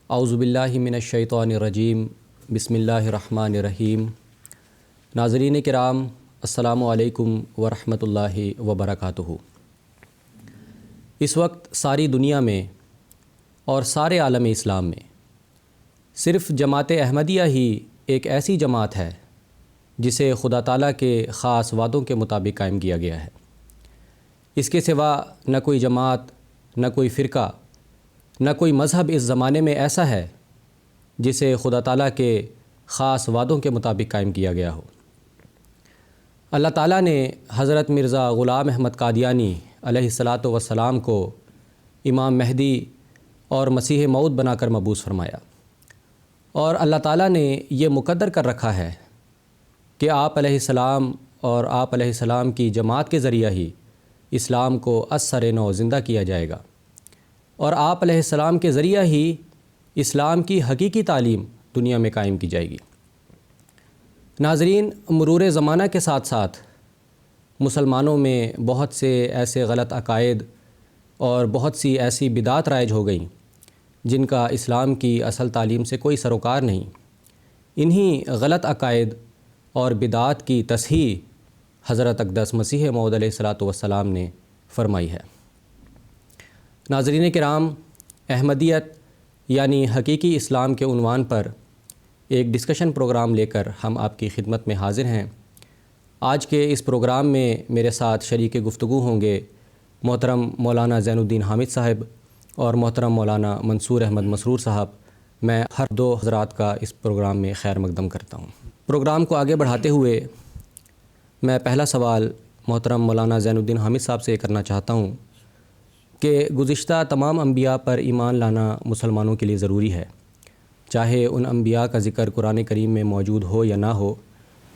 اعوذ باللہ من الشیطان الرجیم بسم اللہ الرحمن الرحیم۔ ناظرین کرام، السلام علیکم ورحمۃ اللہ وبرکاتہ۔ اس وقت ساری دنیا میں اور سارے عالم اسلام میں صرف جماعت احمدیہ ہی ایک ایسی جماعت ہے جسے خدا تعالیٰ کے خاص وعدوں کے مطابق قائم کیا گیا ہے۔ اس کے سوا نہ کوئی جماعت، نہ کوئی فرقہ، نہ کوئی مذہب اس زمانے میں ایسا ہے جسے خدا تعالیٰ کے خاص وعدوں کے مطابق قائم کیا گیا ہو۔ اللہ تعالیٰ نے حضرت مرزا غلام احمد قادیانی علیہ الصلاۃ والسلام کو امام مہدی اور مسیح موعود بنا کر مبعوث فرمایا، اور اللہ تعالیٰ نے یہ مقدر کر رکھا ہے کہ آپ علیہ السلام اور آپ علیہ السلام کی جماعت کے ذریعہ ہی اسلام کو از سر نو زندہ کیا جائے گا، اور آپ علیہ السلام کے ذریعہ ہی اسلام کی حقیقی تعلیم دنیا میں قائم کی جائے گی۔ ناظرین، مرور زمانہ کے ساتھ ساتھ مسلمانوں میں بہت سے ایسے غلط عقائد اور بہت سی ایسی بدعات رائج ہو گئیں جن کا اسلام کی اصل تعلیم سے کوئی سروکار نہیں۔ انہی غلط عقائد اور بدعات کی تصحیح حضرت اقدس مسیح موعود علیہ الصلاۃ والسلام نے فرمائی ہے۔ ناظرین کرام، احمدیت یعنی حقیقی اسلام کے عنوان پر ایک ڈسکشن پروگرام لے کر ہم آپ کی خدمت میں حاضر ہیں۔ آج کے اس پروگرام میں میرے ساتھ شریک گفتگو ہوں گے محترم مولانا زین الدین حامد صاحب اور محترم مولانا منصور احمد مسرور صاحب۔ میں ہر دو حضرات کا اس پروگرام میں خیر مقدم کرتا ہوں۔ پروگرام کو آگے بڑھاتے ہوئے میں پہلا سوال محترم مولانا زین الدین حامد صاحب سے کرنا چاہتا ہوں کہ گزشتہ تمام انبیاء پر ایمان لانا مسلمانوں کے لیے ضروری ہے، چاہے ان انبیاء کا ذکر قرآن کریم میں موجود ہو یا نہ ہو۔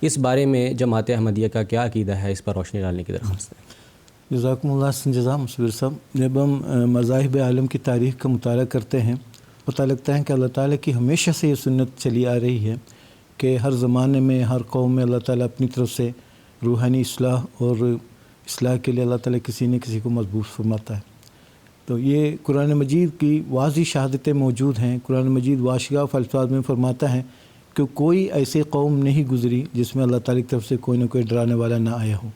اس بارے میں جماعت احمدیہ کا کیا عقیدہ ہے، اس پر روشنی ڈالنے کی درخواست ہے۔ جزاکم اللہ جزا مصور صاحب۔ جب ہم مذاہب عالم کی تاریخ کا مطالعہ کرتے ہیں، پتہ لگتا ہے کہ اللہ تعالیٰ کی ہمیشہ سے یہ سنت چلی آ رہی ہے کہ ہر زمانے میں ہر قوم میں اللہ تعالیٰ اپنی طرف سے روحانی اصلاح اور اصلاح کے لیے اللہ تعالیٰ کسی نہ کسی کو مضبوط فرماتا ہے۔ تو یہ قرآن مجید کی واضح شہادتیں موجود ہیں۔ قرآن مجید واشگاف الفاظ میں فرماتا ہے کہ کوئی ایسی قوم نہیں گزری جس میں اللہ تعالیٰ کی طرف سے کوئی نہ کوئی ڈرانے والا نہ آیا ہو۔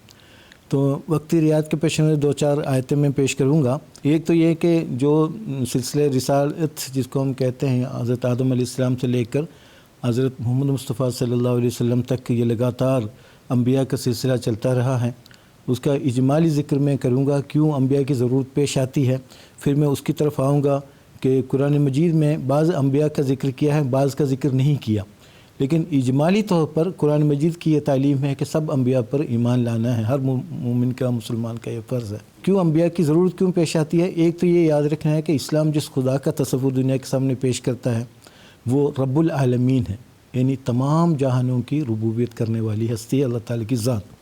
تو وقتی رعایت کے پیش نظر دو چار آیتیں میں پیش کروں گا۔ ایک تو یہ کہ جو سلسلہ رسالت جس کو ہم کہتے ہیں، حضرت آدم علیہ السلام سے لے کر حضرت محمد مصطفیٰ صلی اللہ علیہ وسلم تک یہ لگاتار انبیاء کا سلسلہ چلتا رہا ہے، اس کا اجمالی ذکر میں کروں گا، کیوں انبیاء کی ضرورت پیش آتی ہے۔ پھر میں اس کی طرف آؤں گا کہ قرآن مجید میں بعض انبیاء کا ذکر کیا ہے، بعض کا ذکر نہیں کیا، لیکن اجمالی طور پر قرآن مجید کی یہ تعلیم ہے کہ سب انبیاء پر ایمان لانا ہے، ہر مومن کا، مسلمان کا یہ فرض ہے۔ کیوں انبیاء کی ضرورت کیوں پیش آتی ہے؟ ایک تو یہ یاد رکھنا ہے کہ اسلام جس خدا کا تصور دنیا کے سامنے پیش کرتا ہے وہ رب العالمین ہے، یعنی تمام جہانوں کی ربوبیت کرنے والی ہستی ہے اللہ تعالیٰ کی ذات۔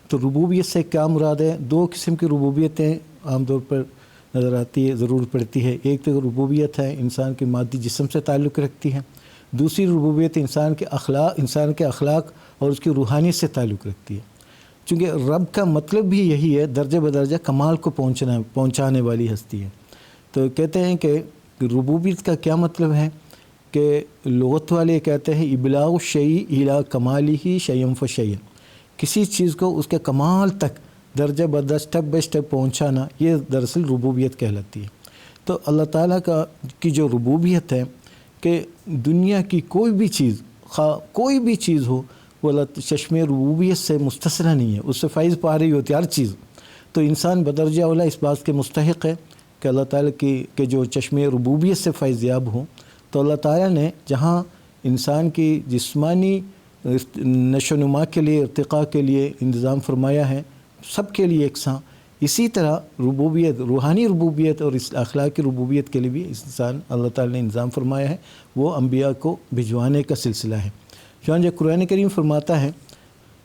تو ربوبیت سے کیا مراد ہے؟ دو قسم کی ربوبیتیں عام طور پر نظر آتی ہے، ضرور پڑتی ہے۔ ایک تو ربوبیت ہے انسان کے مادی جسم سے تعلق رکھتی ہے، دوسری ربوبیت انسان کے اخلاق اور اس کی روحانیت سے تعلق رکھتی ہے۔ چونکہ رب کا مطلب بھی یہی ہے، درجہ بدرجہ کمال کو پہنچانے والی ہستی ہے۔ تو کہتے ہیں کہ ربوبیت کا کیا مطلب ہے کہ لغت والے کہتے ہیں ابلاغ الشیء الی کمالہ شیئا فشیئا، کسی چیز کو اس کے کمال تک درجہ بدرجہ سٹیپ بائی سٹیپ پہنچانا، یہ دراصل ربوبیت کہلاتی ہے۔ تو اللہ تعالیٰ کی جو ربوبیت ہے کہ دنیا کی کوئی بھی چیز ہو وہ اللہ چشمے ربوبیت سے مستثنی نہیں ہے، اس سے فیض پا رہی ہوتی ہے ہر چیز۔ تو انسان بدرجہ اولا اس بات کے مستحق ہے کہ اللہ تعالیٰ کی جو چشمے ربوبیت سے فیض یاب ہوں۔ تو اللہ تعالیٰ نے جہاں انسان کی جسمانی نشو و نما کے لیے، ارتقاء کے لیے انتظام فرمایا ہے سب کے لیے یکساں، اسی طرح ربوبیت، روحانی ربوبیت اور اخلاقی ربوبیت کے لیے بھی انسان اللہ تعالیٰ نے انتظام فرمایا ہے، وہ انبیاء کو بھجوانے کا سلسلہ ہے۔ چنانچہ قرآن کریم فرماتا ہے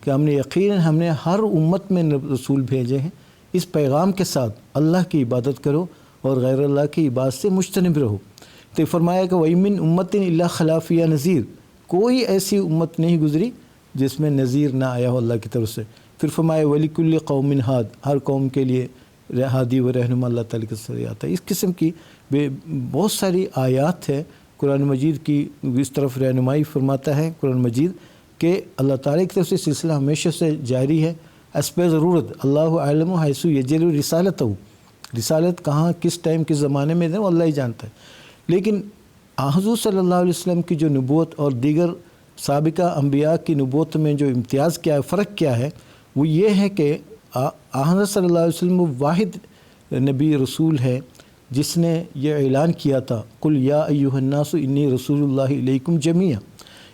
کہ ہم نے ہر امت میں رسول بھیجے ہیں، اس پیغام کے ساتھ اللہ کی عبادت کرو اور غیر اللہ کی عبادت سے مجتنب رہو۔ تو فرمایا کہ وَإِن أُمَّةٍ إِلَّا خَلَا فِيهَا نَذِيرٌ، کوئی ایسی امت نہیں گزری جس میں نذیر نہ آیا ہو اللہ کی طرف سے۔ پھر فرمایا وَلِكُلِّ قَوْمٍ ہاد، ہر قوم کے لیے ہادی و رہنما اللہ تعالیٰ کے ذریعے آتا ہے۔ اس قسم کی بہت ساری آیات ہے قرآن مجید کی اس طرف رہنمائی فرماتا ہے قرآن مجید کہ اللہ تعالیٰ کی طرف سے سلسلہ ہمیشہ سے جاری ہے حسب ضرورت۔ اللہ عالم حیث یجعل رسالتہ، رسالت کہاں کس ٹائم کس زمانے میں ہے وہ اللہ ہی جانتا ہے۔ لیکن حضور صلی اللہ علیہ وسلم کی جو نبوت اور دیگر سابقہ انبیاء کی نبوت میں جو امتیاز کیا ہے، فرق کیا ہے، وہ یہ ہے کہ حضرت صلی اللہ علیہ وسلم وہ واحد نبی رسول ہے جس نے یہ اعلان کیا تھا قل یا ایھا الناس انی رسول اللہ الیکم جمیعا۔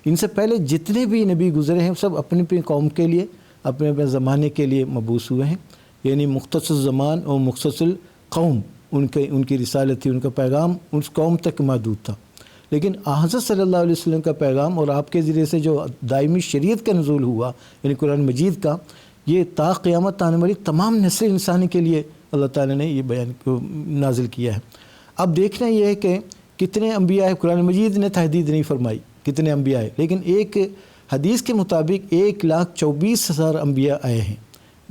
ان سے پہلے جتنے بھی نبی گزرے ہیں سب اپنی اپنی قوم کے لیے اپنے اپنے زمانے کے لیے مبعوث ہوئے ہیں، یعنی مختص زمان اور مختص قوم ان کی رسالت تھی، ان کا پیغام اس قوم تک محدود تھا۔ لیکن حضرت صلی اللہ علیہ وسلم کا پیغام اور آپ کے ذریعے سے جو دائمی شریعت کا نزول ہوا یعنی قرآن مجید کا، یہ تا قیامت آنے والی تمام نسل انسانی کے لیے اللہ تعالیٰ نے یہ بیان کو نازل کیا ہے۔ اب دیکھنا یہ ہے کہ کتنے انبیاء ہیں، قرآن مجید نے تحدید نہیں فرمائی کتنے انبیاء ہیں، لیکن ایک حدیث کے مطابق 1,24,000 انبیاء آئے ہیں،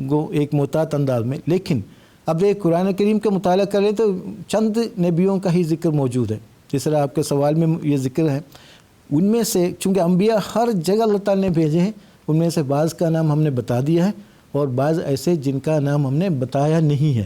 وہ ایک محتاط انداز میں۔ لیکن اب ایک قرآن کریم کا مطالعہ کریں تو چند نبیوں کا ہی ذکر موجود ہے، جس طرح آپ کے سوال میں یہ ذکر ہے۔ ان میں سے چونکہ انبیاء ہر جگہ اللہ تعالیٰ نے بھیجے ہیں، ان میں سے بعض کا نام ہم نے بتا دیا ہے اور بعض ایسے جن کا نام ہم نے بتایا نہیں ہے،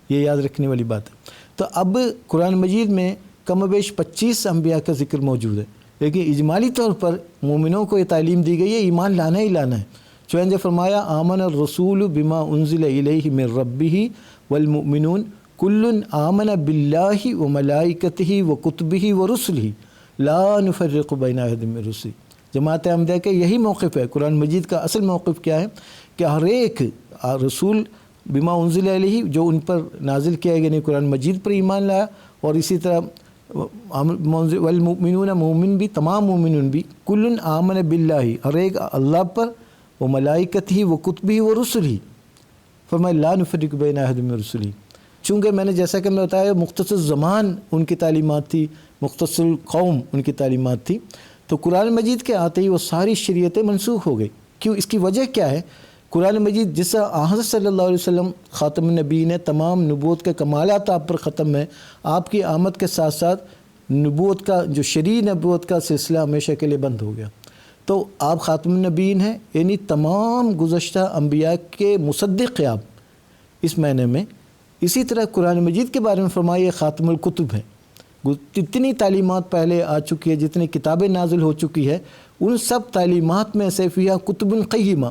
یہ یاد رکھنے والی بات ہے۔ تو اب قرآن مجید میں کم و بیش 25 انبیاء کا ذکر موجود ہے، لیکن اجمالی طور پر مومنوں کو یہ تعلیم دی گئی ہے ایمان لانا ہی لانا ہے۔ چنانچہ فرمایا آمن الرسول بما انزل الیہ من ربہ والمؤمنون کل آمن باللہ وملائکتہ وکتبہ ورسلہ لا نفرق بین احد من رسلہ۔ جماعت احمدیہ کا یہی موقف ہے۔ قرآن مجید کا اصل موقف کیا ہے کہ ہر ایک رسول بما انزل علیہ جو ان پر نازل کیا گیا یعنی قرآن مجید پر ایمان لایا، اور اسی طرح والمؤمنون مومن بھی تمام مومنون بھی کل آمن باللہ ہر ایک اللہ پر و ملائکتہ و کتبہ و رسلہ، فرمایا لا نفرق بین احد من رسلہ۔ چونکہ میں نے جیسا کہ میں بتایا مختصر زمان ان کی تعلیمات تھی، مختصر قوم ان کی تعلیمات تھی، تو قرآن مجید کے آتے ہی وہ ساری شریعتیں منسوخ ہو گئی۔ کیوں؟ اس کی وجہ کیا ہے؟ قرآن مجید جس حضرت صلی اللہ علیہ وسلم خاتم النبیین ہے، تمام نبوت کے کمالات آپ پر ختم ہے، آپ کی آمد کے ساتھ ساتھ نبوت کا جو شرعی نبوت کا سلسلہ ہمیشہ کے لیے بند ہو گیا۔ تو آپ خاتم النبیین ہیں، یعنی تمام گزشتہ انبیاء کے مصدق ہیں آپ اس معنی میں۔ اسی طرح قرآن مجید کے بارے میں فرمایا یہ خاتم الکتب ہے۔ جتنی تعلیمات پہلے آ چکی ہے، جتنی کتابیں نازل ہو چکی ہے، ان سب تعلیمات میں سے فیہا کتب قیمہ،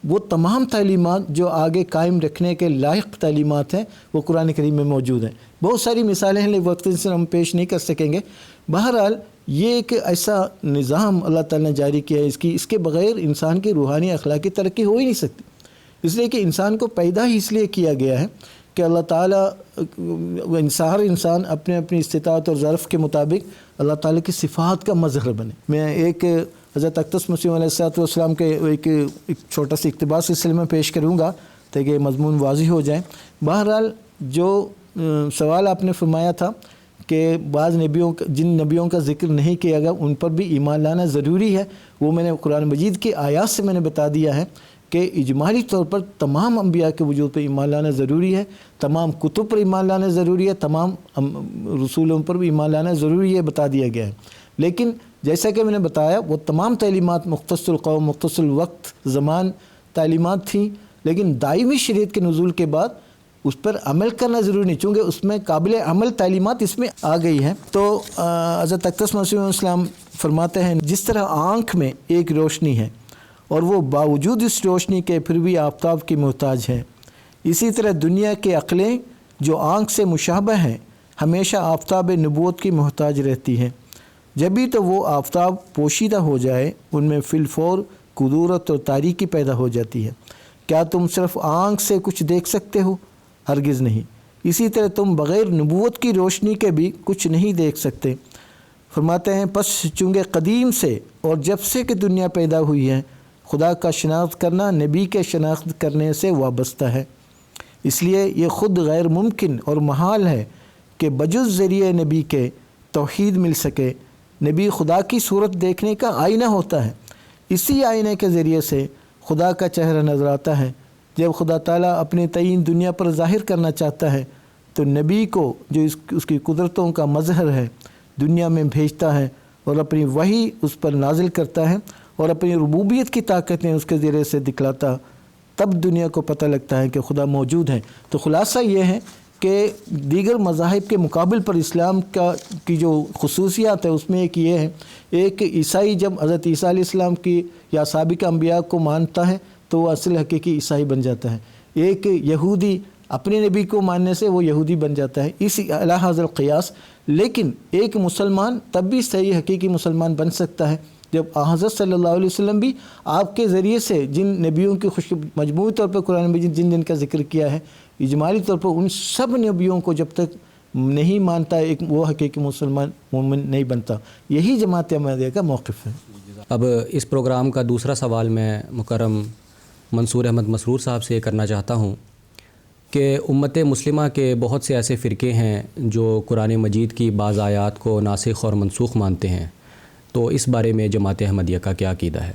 وہ تمام تعلیمات جو آگے قائم رکھنے کے لائق تعلیمات ہیں وہ قرآن کریم میں موجود ہیں۔ بہت ساری مثالیں ہیں لیکن وقت سے ہم پیش نہیں کر سکیں گے۔ بہرحال یہ ایک ایسا نظام اللہ تعالیٰ نے جاری کیا ہے، اس کے بغیر انسان کی روحانی اخلاقی ترقی ہو ہی نہیں سکتی، اس لیے کہ انسان کو پیدا ہی اس لیے کیا گیا ہے کہ اللہ تعالیٰ ہر انسان اپنے اپنی استطاعت اور ظرف کے مطابق اللہ تعالیٰ کی صفات کا مظہر بنے۔ میں ایک حضرت اقدس مسیح علیہ السلام کے ایک چھوٹا سا اقتباس سلسلے میں پیش کروں گا تاکہ مضمون واضح ہو جائے۔ بہرحال جو سوال آپ نے فرمایا تھا کہ بعض نبیوں جن نبیوں کا ذکر نہیں کیا گیا ان پر بھی ایمان لانا ضروری ہے، وہ میں نے قرآن مجید کی آیات سے میں نے بتا دیا ہے کہ اجمالی طور پر تمام انبیاء کے وجود پر ایمان لانا ضروری ہے، تمام کتب پر ایمان لانا ضروری ہے، تمام رسولوں پر بھی ایمان لانا ضروری ہے، بتا دیا گیا ہے۔ لیکن جیسا کہ میں نے بتایا وہ تمام تعلیمات مختص القوم مختص الوقت زمان تعلیمات تھیں، لیکن دائمی شریعت کے نزول کے بعد اس پر عمل کرنا ضروری نہیں، چونکہ اس میں قابل عمل تعلیمات اس میں آ گئی ہیں۔ تو حضرت اقدس مسیح علیہ السلام فرماتے ہیں جس طرح آنکھ میں ایک روشنی ہے اور وہ باوجود اس روشنی کے پھر بھی آفتاب کی محتاج ہے، اسی طرح دنیا کی عقلیں جو آنکھ سے مشابہ ہیں ہمیشہ آفتاب نبوت کی محتاج رہتی ہیں، جبھی تو وہ آفتاب پوشیدہ ہو جائے ان میں فی الفور کدورت اور تاریکی پیدا ہو جاتی ہے۔ کیا تم صرف آنکھ سے کچھ دیکھ سکتے ہو؟ ہرگز نہیں۔ اسی طرح تم بغیر نبوت کی روشنی کے بھی کچھ نہیں دیکھ سکتے۔ فرماتے ہیں پس چونکہ قدیم سے اور جب سے کہ دنیا پیدا ہوئی ہے خدا کا شناخت کرنا نبی کے شناخت کرنے سے وابستہ ہے، اس لیے یہ خود غیر ممکن اور محال ہے کہ بجز ذریعے نبی کے توحید مل سکے۔ نبی خدا کی صورت دیکھنے کا آئینہ ہوتا ہے، اسی آئینے کے ذریعے سے خدا کا چہرہ نظر آتا ہے۔ جب خدا تعالیٰ اپنے تعین دنیا پر ظاہر کرنا چاہتا ہے تو نبی کو جو اس کی قدرتوں کا مظہر ہے دنیا میں بھیجتا ہے اور اپنی وحی اس پر نازل کرتا ہے اور اپنی ربوبیت کی طاقتیں اس کے ذریعے سے دکھلاتا، تب دنیا کو پتہ لگتا ہے کہ خدا موجود ہے۔ تو خلاصہ یہ ہے کہ دیگر مذاہب کے مقابل پر اسلام کی جو خصوصیات ہے اس میں ایک یہ ہے، ایک عیسائی جب حضرت عیسیٰ علیہ السلام کی یا سابق انبیاء کو مانتا ہے تو وہ اصل حقیقی عیسائی بن جاتا ہے۔ ایک یہودی اپنے نبی کو ماننے سے وہ یہودی بن جاتا ہے، اسی علی ھذا القیاس۔ لیکن ایک مسلمان تب بھی صحیح حقیقی مسلمان بن سکتا ہے جب حضرت صلی اللہ علیہ وسلم بھی آپ کے ذریعے سے جن نبیوں کی مجموعی طور پر قرآن میں جن کا ذکر کیا ہے، اجمالی طور پر ان سب نبیوں کو جب تک نہیں مانتا ایک وہ حقیقی مسلمان مومن نہیں بنتا۔ یہی جماعت احمدیہ کا موقف ہے۔ اب اس پروگرام کا دوسرا سوال میں مکرم منصور احمد مسرور صاحب سے کرنا چاہتا ہوں کہ امت مسلمہ کے بہت سے ایسے فرقے ہیں جو قرآن مجید کی بعض آیات کو ناسخ اور منسوخ مانتے ہیں، تو اس بارے میں جماعت احمدیہ کا کیا عقیدہ ہے؟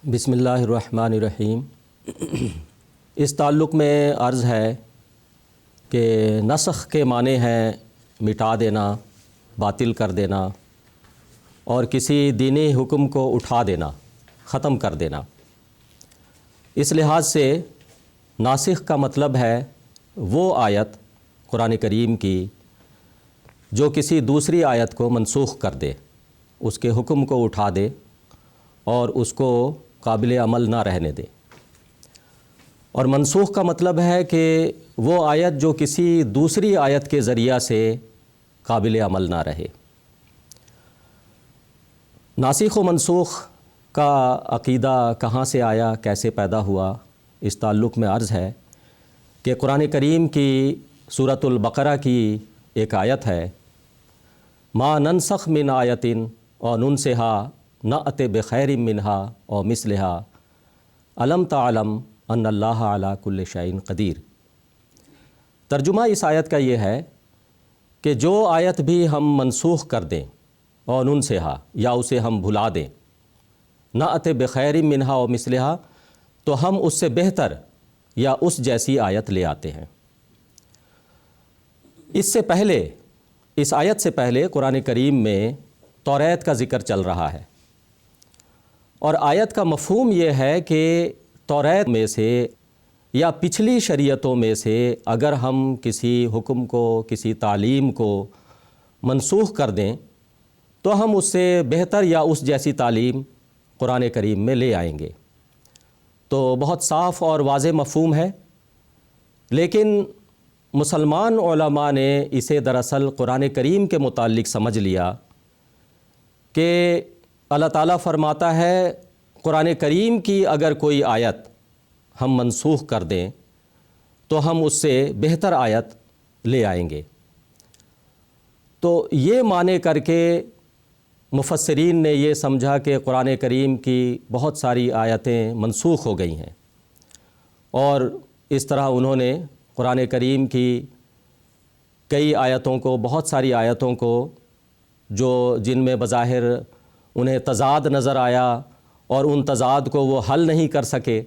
بسم اللہ الرحمن الرحیم۔ اس تعلق میں عرض ہے کہ نسخ کے معنی ہیں مٹا دینا، باطل کر دینا اور کسی دینی حکم کو اٹھا دینا، ختم کر دینا۔ اس لحاظ سے ناسخ کا مطلب ہے وہ آیت قرآن کریم کی جو کسی دوسری آیت کو منسوخ کر دے، اس کے حکم کو اٹھا دے اور اس کو قابل عمل نہ رہنے دے۔ اور منسوخ کا مطلب ہے کہ وہ آیت جو کسی دوسری آیت کے ذریعہ سے قابل عمل نہ رہے۔ ناسخ و منسوخ کا عقیدہ کہاں سے آیا، کیسے پیدا ہوا، اس تعلق میں عرض ہے کہ قرآن کریم کی سورۃ البقرہ کی ایک آیت ہے، ما ننسخ من آیت او ننسها نأت بخیر منہا او مثلہا الم تعلم ان اللہ علی کل شیء قدیر۔ ترجمہ اس آیت کا یہ ہے کہ جو آیت بھی ہم منسوخ کر دیں اور ننسہا یا اسے ہم بھلا دیں، نأت بخیر منہا او مثلہا، تو ہم اس سے بہتر یا اس جیسی آیت لے آتے ہیں۔ اس سے پہلے، اس آیت سے پہلے قرآن کریم میں توریت کا ذکر چل رہا ہے، اور آیت کا مفہوم یہ ہے کہ توریت میں سے یا پچھلی شریعتوں میں سے اگر ہم کسی حکم کو، کسی تعلیم کو منسوخ کر دیں تو ہم اس سے بہتر یا اس جیسی تعلیم قرآن کریم میں لے آئیں گے۔ تو بہت صاف اور واضح مفہوم ہے، لیکن مسلمان علماء نے اسے دراصل قرآن کریم کے متعلق سمجھ لیا کہ اللہ تعالیٰ فرماتا ہے قرآن کریم کی اگر کوئی آیت ہم منسوخ کر دیں تو ہم اس سے بہتر آیت لے آئیں گے۔ تو یہ معنی کر کے مفسرین نے یہ سمجھا کہ قرآن کریم کی بہت ساری آیتیں منسوخ ہو گئی ہیں، اور اس طرح انہوں نے قرآن کریم کی کئی آیتوں کو، بہت ساری آیتوں کو جو جن میں بظاہر انہیں تضاد نظر آیا اور ان تضاد کو وہ حل نہیں کر سکے،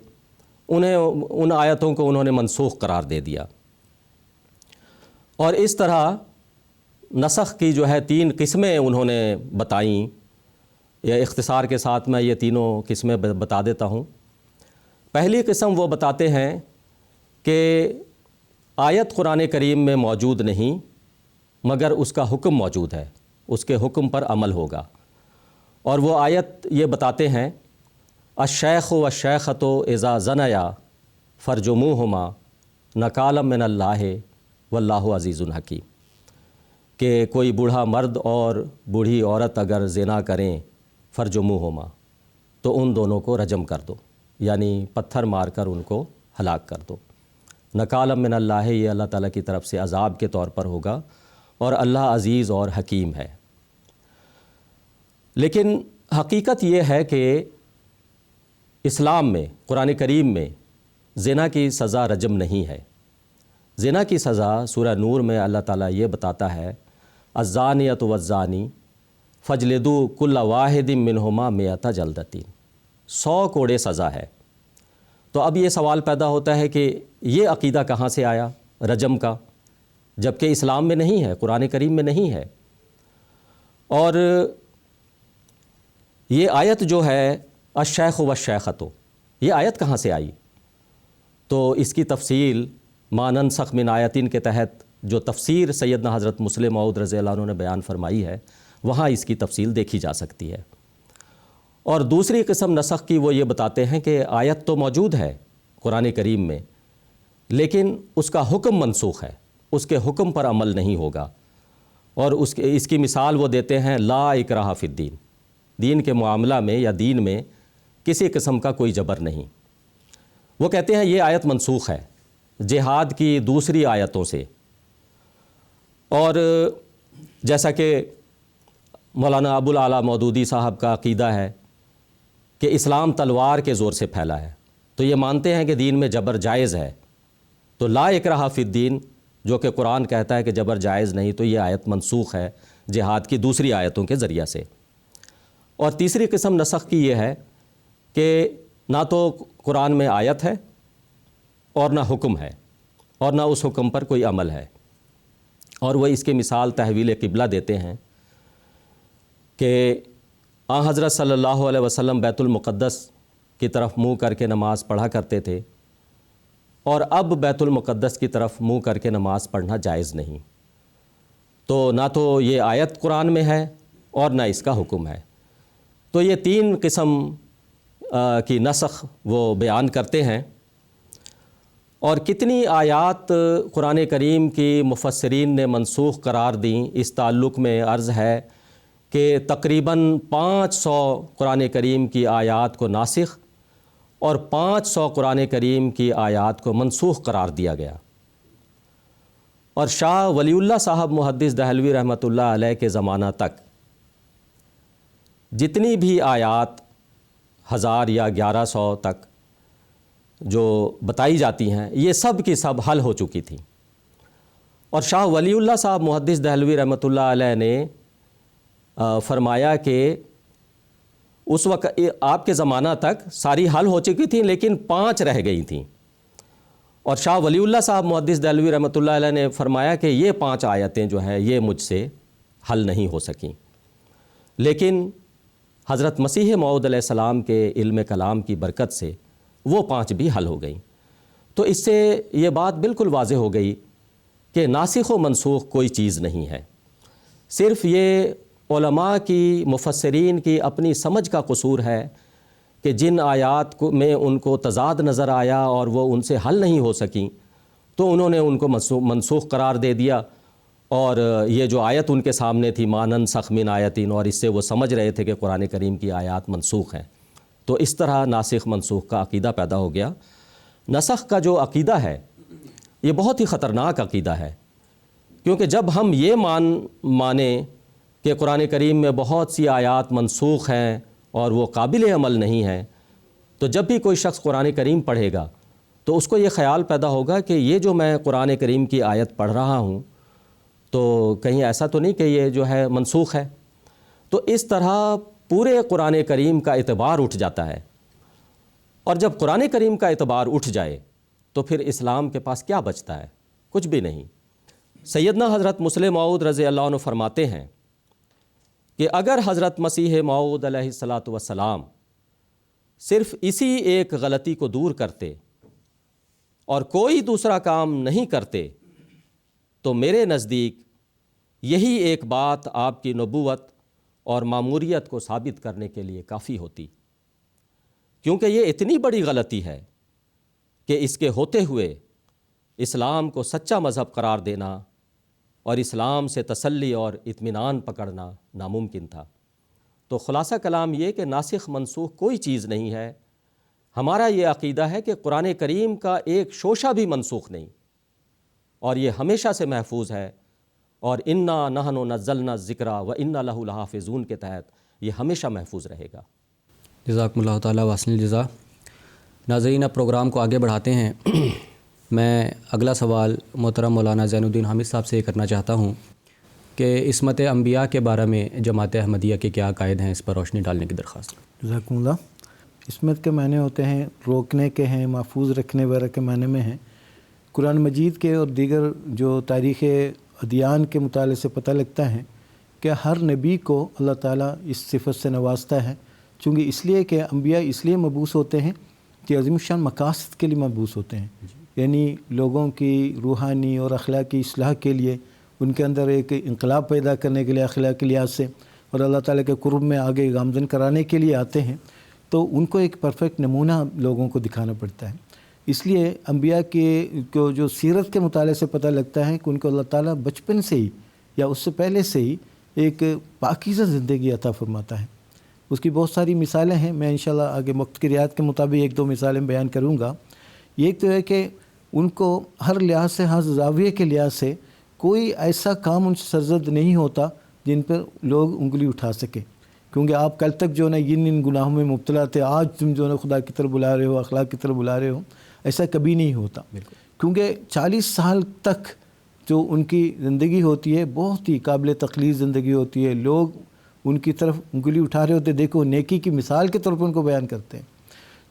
ان آیتوں کو انہوں نے منسوخ قرار دے دیا۔ اور اس طرح نسخ کی جو ہے 3 قسمیں انہوں نے بتائیں، یا اختصار کے ساتھ میں یہ تینوں قسمیں بتا دیتا ہوں۔ پہلی قسم وہ بتاتے ہیں کہ آیت قرآن کریم میں موجود نہیں، مگر اس کا حکم موجود ہے، اس کے حکم پر عمل ہوگا۔ اور وہ آیت یہ بتاتے ہیں، الشیخ والشیخۃ اذا زنیا فرجموہما نکالا من اللہ واللہ عزیز حکیم، کہ کوئی بوڑھا مرد اور بوڑھی عورت اگر زنا کریں فرجموہما، تو ان دونوں کو رجم کر دو، یعنی پتھر مار کر ان کو ہلاک کر دو۔ نکالا من اللہ، یہ اللہ تعالیٰ کی طرف سے عذاب کے طور پر ہوگا، اور اللہ عزیز اور حکیم ہے۔ لیکن حقیقت یہ ہے کہ اسلام میں، قرآن کریم میں زنا کی سزا رجم نہیں ہے۔ زنا کی سزا سورہ نور میں اللہ تعالیٰ یہ بتاتا ہے، الزانیۃ والزانی فجلدوا کل واحد منہما 100 جلدۃ، 100 کوڑے سزا ہے۔ تو اب یہ سوال پیدا ہوتا ہے کہ یہ عقیدہ کہاں سے آیا رجم کا، جبکہ اسلام میں نہیں ہے، قرآن کریم میں نہیں ہے۔ اور یہ آیت جو ہے الشیخ والشیخۃ، یہ آیت کہاں سے آئی؟ تو اس کی تفصیل ما ننسخ من آیتین کے تحت جو تفسیر سیدنا حضرت مسلم موعود رضی اللہ عنہ نے بیان فرمائی ہے، وہاں اس کی تفصیل دیکھی جا سکتی ہے۔ اور دوسری قسم نسخ کی وہ یہ بتاتے ہیں کہ آیت تو موجود ہے قرآن کریم میں، لیکن اس کا حکم منسوخ ہے، اس کے حکم پر عمل نہیں ہوگا۔ اور اس کی مثال وہ دیتے ہیں لا اکراہ فی الدین، دین کے معاملہ میں یا دین میں کسی قسم کا کوئی جبر نہیں۔ وہ کہتے ہیں یہ آیت منسوخ ہے جہاد کی دوسری آیتوں سے، اور جیسا کہ مولانا ابو الاعلیٰ مودودی صاحب کا عقیدہ ہے کہ اسلام تلوار کے زور سے پھیلا ہے، تو یہ مانتے ہیں کہ دین میں جبر جائز ہے۔ تو لا اکراہ فی الدین جو کہ قرآن کہتا ہے کہ جبر جائز نہیں، تو یہ آیت منسوخ ہے جہاد کی دوسری آیتوں کے ذریعہ سے۔ اور تیسری قسم نسخ کی یہ ہے کہ نہ تو قرآن میں آیت ہے اور نہ حکم ہے اور نہ اس حکم پر کوئی عمل ہے، اور وہ اس کی مثال تحویل قبلہ دیتے ہیں کہ آن حضرت صلی اللہ علیہ وسلم بیت المقدس کی طرف منہ کر کے نماز پڑھا کرتے تھے، اور اب بیت المقدس کی طرف منہ کر کے نماز پڑھنا جائز نہیں۔ تو نہ تو یہ آیت قرآن میں ہے اور نہ اس کا حکم ہے۔ تو یہ تین قسم کی نسخ وہ بیان کرتے ہیں۔ اور کتنی آیات قرآن کریم کی مفسرین نے منسوخ قرار دیں، اس تعلق میں عرض ہے کہ تقریباً 500 قرآن کریم کی آیات کو ناسخ اور 500 قرآن کریم کی آیات کو منسوخ قرار دیا گیا۔ اور شاہ ولی اللہ صاحب محدث دہلوی رحمۃ اللہ علیہ کے زمانہ تک جتنی بھی آیات 1000 یا 1100 تک جو بتائی جاتی ہیں، یہ سب کی سب حل ہو چکی تھیں۔ اور شاہ ولی اللہ صاحب محدث دہلوی رحمۃ اللہ علیہ نے فرمایا کہ اس وقت آپ کے زمانہ تک ساری حل ہو چکی تھیں، لیکن 5 رہ گئی تھیں۔ اور شاہ ولی اللہ صاحب محدث دہلوی رحمۃ اللہ علیہ نے فرمایا کہ یہ 5 آیتیں جو ہیں یہ مجھ سے حل نہیں ہو سکیں، لیکن حضرت مسیح موعود علیہ السلام کے علم کلام کی برکت سے وہ 5 بھی حل ہو گئیں۔ تو اس سے یہ بات بالکل واضح ہو گئی کہ ناسخ و منسوخ کوئی چیز نہیں ہے، صرف یہ علماء کی، مفسرین کی اپنی سمجھ کا قصور ہے کہ جن آیات میں ان کو تضاد نظر آیا اور وہ ان سے حل نہیں ہو سکیں، تو انہوں نے ان کو منسوخ قرار دے دیا، اور یہ جو آیت ان کے سامنے تھی ما ننسخ من آیتین، اور اس سے وہ سمجھ رہے تھے کہ قرآن کریم کی آیات منسوخ ہیں۔ تو اس طرح ناسخ منسوخ کا عقیدہ پیدا ہو گیا۔ نسخ کا جو عقیدہ ہے یہ بہت ہی خطرناک عقیدہ ہے، کیونکہ جب ہم یہ مانیں کہ قرآن کریم میں بہت سی آیات منسوخ ہیں اور وہ قابل عمل نہیں ہیں، تو جب بھی کوئی شخص قرآن کریم پڑھے گا تو اس کو یہ خیال پیدا ہوگا کہ یہ جو میں قرآن کریم کی آیت پڑھ رہا ہوں تو کہیں ایسا تو نہیں کہ یہ جو ہے منسوخ ہے۔ تو اس طرح پورے قرآن کریم کا اعتبار اٹھ جاتا ہے، اور جب قرآن کریم کا اعتبار اٹھ جائے تو پھر اسلام کے پاس کیا بچتا ہے؟ کچھ بھی نہیں۔ سیدنا حضرت مسلم موعود رضی اللہ عنہ فرماتے ہیں کہ اگر حضرت مسیح موعود علیہ الصلاۃ والسلام صرف اسی ایک غلطی کو دور کرتے اور کوئی دوسرا کام نہیں کرتے تو میرے نزدیک یہی ایک بات آپ کی نبوت اور ماموریت کو ثابت کرنے کے لیے کافی ہوتی، کیونکہ یہ اتنی بڑی غلطی ہے کہ اس کے ہوتے ہوئے اسلام کو سچا مذہب قرار دینا اور اسلام سے تسلی اور اطمینان پکڑنا ناممکن تھا۔ تو خلاصہ کلام یہ کہ ناسخ منسوخ کوئی چیز نہیں ہے۔ ہمارا یہ عقیدہ ہے کہ قرآن کریم کا ایک شوشہ بھی منسوخ نہیں، اور یہ ہمیشہ سے محفوظ ہے، اور انا نحن نزلنا الذکر و انا لہ لحافظون کے تحت یہ ہمیشہ محفوظ رہے گا۔ جزاکم اللہ تعالیٰ واسن الجزا۔ ناظرین، اب پروگرام کو آگے بڑھاتے ہیں۔ میں اگلا سوال محترم مولانا زین الدین حامد صاحب سے کرنا چاہتا ہوں کہ عصمت انبیاء کے بارے میں جماعت احمدیہ کے کیا عقائد ہیں، اس پر روشنی ڈالنے کی درخواست۔ جزاکم اللہ۔ عصمت کے معنی ہوتے ہیں روکنے کے ہیں، محفوظ رکھنے وغیرہ کے معنی میں ہیں۔ قرآن مجید کے اور دیگر جو تاریخ ادیان کے مطالعے سے پتہ لگتا ہے کہ ہر نبی کو اللہ تعالیٰ اس صفت سے نوازتا ہے، چونکہ اس لیے کہ انبیاء اس لیے مبعوث ہوتے ہیں کہ عظیم الشان مقاصد کے لیے مبعوث ہوتے ہیں، یعنی لوگوں کی روحانی اور اخلاقی اصلاح کے لیے، ان کے اندر ایک انقلاب پیدا کرنے کے لیے اخلاقی لحاظ سے، اور اللہ تعالیٰ کے قرب میں آگے گامزن کرانے کے لیے آتے ہیں، تو ان کو ایک پرفیکٹ نمونہ لوگوں کو دکھانا پڑتا ہے۔ اس لیے انبیاء کو جو سیرت کے مطالعے سے پتہ لگتا ہے کہ ان کو اللہ تعالیٰ بچپن سے ہی یا اس سے پہلے سے ہی ایک پاکیزہ زندگی عطا فرماتا ہے۔ اس کی بہت ساری مثالیں ہیں، میں انشاءاللہ آگے وقت کی رعایت کے مطابق ایک دو مثالیں بیان کروں گا۔ ایک تو ہے کہ ان کو ہر لحاظ سے، ہر زاویے کے لحاظ سے کوئی ایسا کام ان سے سرزد نہیں ہوتا جن پر لوگ انگلی اٹھا سکیں، کیونکہ آپ کل تک جو ہے نا ان گناہوں میں مبتلا تھے، آج تم جو ہے نا خدا کی طرف بلا رہے ہو، اخلاق کی طرف بلا رہے ہو، ایسا کبھی نہیں ہوتا۔ کیونکہ 40 سال تک جو ان کی زندگی ہوتی ہے بہت ہی قابل تقلید زندگی ہوتی ہے، لوگ ان کی طرف انگلی اٹھا رہے ہوتے، دیکھو نیکی کی مثال کے طور پر ان کو بیان کرتے ہیں۔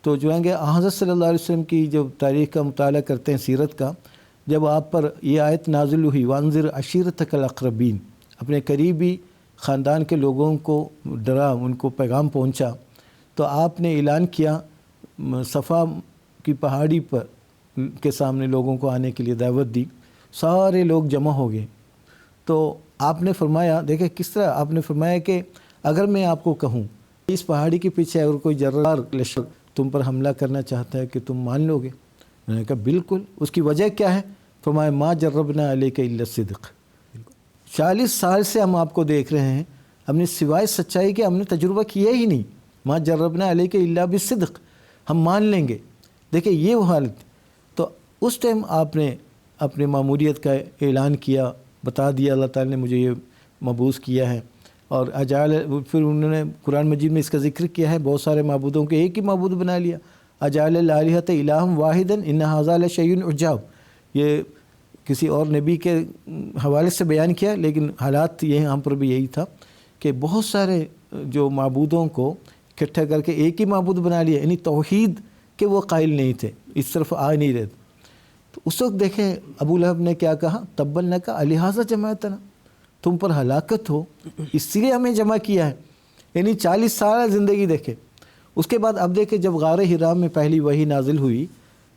تو جو ہے کہ حضرت صلی اللہ علیہ وسلم کی جب تاریخ کا مطالعہ کرتے ہیں، سیرت کا، جب آپ پر یہ آیت نازل ہوئی وانذر عشیرتک الاقربین، اپنے قریبی خاندان کے لوگوں کو ڈرا، ان کو پیغام پہنچا، تو آپ نے اعلان کیا، صفا کی پہاڑی پر کے سامنے لوگوں کو آنے کے لیے دعوت دی، سارے لوگ جمع ہو گئے۔ تو آپ نے فرمایا، دیکھیں کس طرح آپ نے فرمایا کہ اگر میں آپ کو کہوں اس پہاڑی کے پیچھے اگر کوئی جرار لشکر تم پر حملہ کرنا چاہتا ہے کہ تم مان لو گے؟ میں نے کہا بالکل۔ اس کی وجہ کیا ہے؟ فرمایا ما جربنا علیک الا الصدق، 40 سال سے ہم آپ کو دیکھ رہے ہیں، ہم نے سوائے سچائی کے ہم نے تجربہ کیا ہی نہیں، ما جربنا علیک الا بالصدق، ہم مان لیں گے۔ دیکھیں یہ وہ حالت۔ تو اس ٹائم آپ نے اپنے ماموریت کا اعلان کیا، بتا دیا اللہ تعالی نے مجھے یہ مبعوث کیا ہے، اور اجعل، پھر انہوں نے قرآن مجید میں اس کا ذکر کیا ہے، بہت سارے معبودوں کے ایک ہی معبود بنا لیا، اجعل الالہۃ الہا واحدا ان ھذا لشیء عجاب، یہ کسی اور نبی کے حوالے سے بیان کیا، لیکن حالات یہ یہاں پر بھی یہی تھا کہ بہت سارے جو معبودوں کو اکٹھا کر کے ایک ہی معبود بنا لیا، یعنی توحید کے وہ قائل نہیں تھے، اس طرف آ نہیں رہے۔ تو اس وقت دیکھیں ابو لہب نے کیا کہا، تبا لک الہٰذا جمعتنا، تم پر ہلاکت ہو اس لیے ہمیں جمع کیا ہے، یعنی 40 سال زندگی دیکھے۔ اس کے بعد اب دیکھیں جب غار حرا میں پہلی وحی نازل ہوئی،